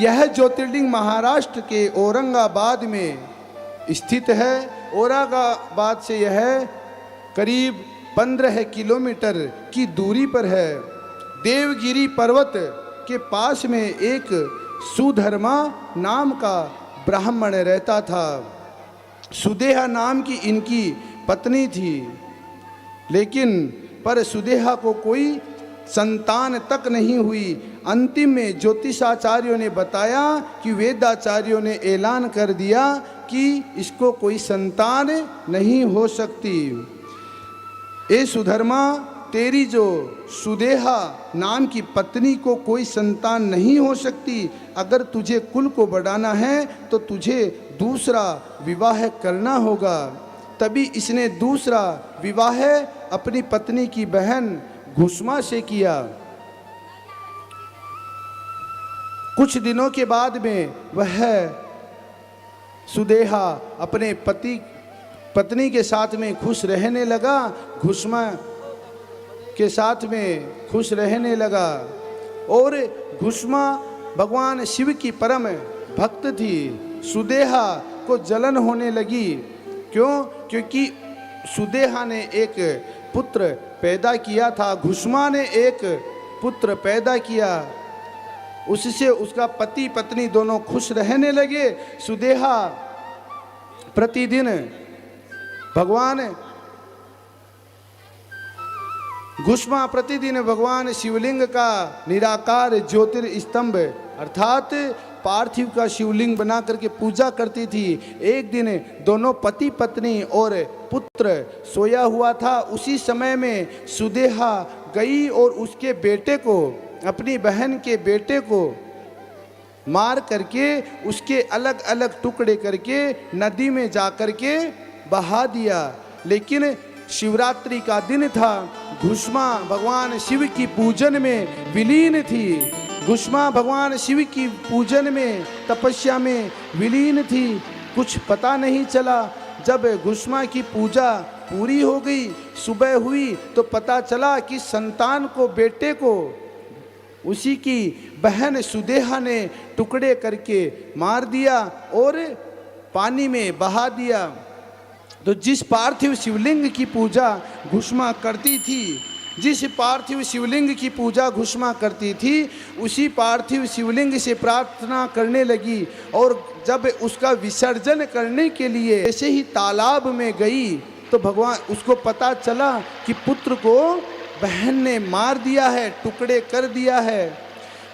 यह ज्योतिर्लिंग महाराष्ट्र के औरंगाबाद में स्थित है। औरंगाबाद से यह करीब 15 किलोमीटर की दूरी पर है। देवगिरी पर्वत के पास में एक सुधर्मा नाम का ब्राह्मण रहता था। सुदेहा नाम की इनकी पत्नी थी, लेकिन पर सुदेहा को कोई संतान तक नहीं हुई। अंतिम में ज्योतिषाचार्यों ने बताया कि वेदाचार्यों ने ऐलान कर दिया कि इसको कोई संतान नहीं हो सकती। ए सुधर्मा, तेरी जो सुदेहा नाम की पत्नी को कोई संतान नहीं हो सकती, अगर तुझे कुल को बढ़ाना है तो तुझे दूसरा विवाह करना होगा। तभी इसने दूसरा विवाह अपनी पत्नी की बहन घुष्मा से किया। कुछ दिनों के बाद में वह सुदेहा अपने पत्नी के साथ में खुश रहने लगा, घुष्मा के साथ में खुश रहने लगा। और घुष्मा भगवान शिव की परम भक्त थी। सुदेहा को जलन होने लगी। क्यों? क्योंकि सुदेहा ने एक पुत्र पैदा किया था, घुष्मा ने एक पुत्र पैदा किया। उससे उसका पति पत्नी दोनों खुश रहने लगे। सुदेहा प्रतिदिन घुष्मा प्रतिदिन भगवान शिवलिंग का निराकार ज्योतिर्स्तंभ अर्थात पार्थिव का शिवलिंग बना करके पूजा करती थी। एक दिन दोनों पति पत्नी और पुत्र सोया हुआ था। उसी समय में सुदेहा गई और उसके बेटे को, अपनी बहन के बेटे को मार करके उसके अलग अलग टुकड़े करके नदी में जा करके बहा दिया। लेकिन शिवरात्रि का दिन था। घुष्मा भगवान शिव की पूजन में विलीन थी। घुष्मा भगवान शिव की पूजन में, तपस्या में विलीन थी। कुछ पता नहीं चला। जब घुष्मा की पूजा पूरी हो गई, सुबह हुई तो पता चला कि संतान को, बेटे को उसी की बहन सुदेहा ने टुकड़े करके मार दिया और पानी में बहा दिया। तो जिस पार्थिव शिवलिंग की पूजा घुष्मा करती थी, जिस पार्थिव शिवलिंग की पूजा घुष्मा करती थी, उसी पार्थिव शिवलिंग से प्रार्थना करने लगी। और जब उसका विसर्जन करने के लिए ऐसे ही तालाब में गई तो भगवान उसको पता चला कि पुत्र को बहन ने मार दिया है, टुकड़े कर दिया है।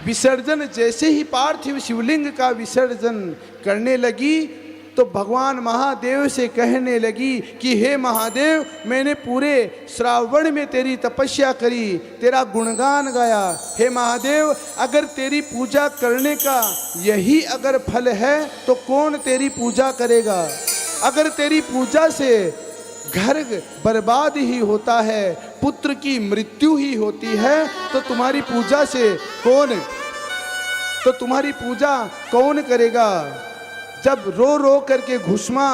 विसर्जन जैसे ही पार्थिव शिवलिंग का विसर्जन करने लगी तो भगवान महादेव से कहने लगी कि हे महादेव, मैंने पूरे श्रावण में तेरी तपस्या करी, तेरा गुणगान गाया। हे महादेव, अगर तेरी पूजा करने का यही अगर फल है तो कौन तेरी पूजा करेगा? अगर तेरी पूजा से घर बर्बाद ही होता है, पुत्र की मृत्यु ही होती है, तो तुम्हारी पूजा से तुम्हारी पूजा कौन करेगा? जब रो रो करके घुष्मा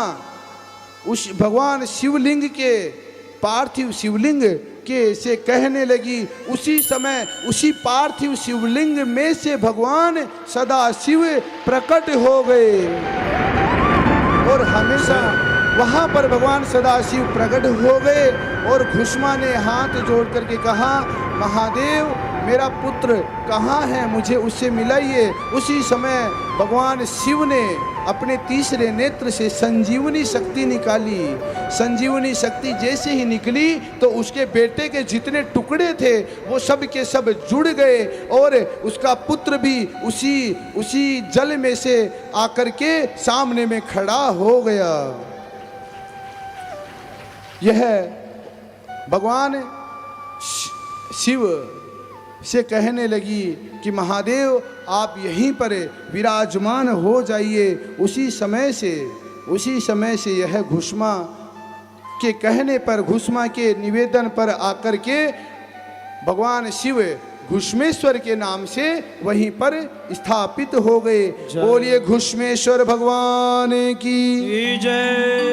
उस भगवान शिवलिंग के, पार्थिव शिवलिंग के से कहने लगी, उसी समय उसी पार्थिव शिवलिंग में से भगवान सदाशिव प्रकट हो गए। और हमेशा वहाँ पर भगवान सदाशिव प्रकट हो गए। और घुष्मा ने हाथ जोड़ करके कहा, महादेव, मेरा पुत्र कहाँ है, मुझे उससे मिलाइए। उसी समय भगवान शिव ने अपने तीसरे नेत्र से संजीवनी शक्ति निकाली। संजीवनी शक्ति जैसे ही निकली तो उसके बेटे के जितने टुकड़े थे वो सब के सब जुड़ गए और उसका पुत्र भी उसी जल में से आकर के सामने में खड़ा हो गया। यह भगवान शिव से कहने लगी कि महादेव, आप यहीं पर विराजमान हो जाइए। उसी समय से यह घुष्मा के कहने पर, घुष्मा के निवेदन पर आकर के भगवान शिव घुष्मेश्वर के नाम से वहीं पर स्थापित हो गए। बोलिए घुष्मेश्वर भगवान की जय।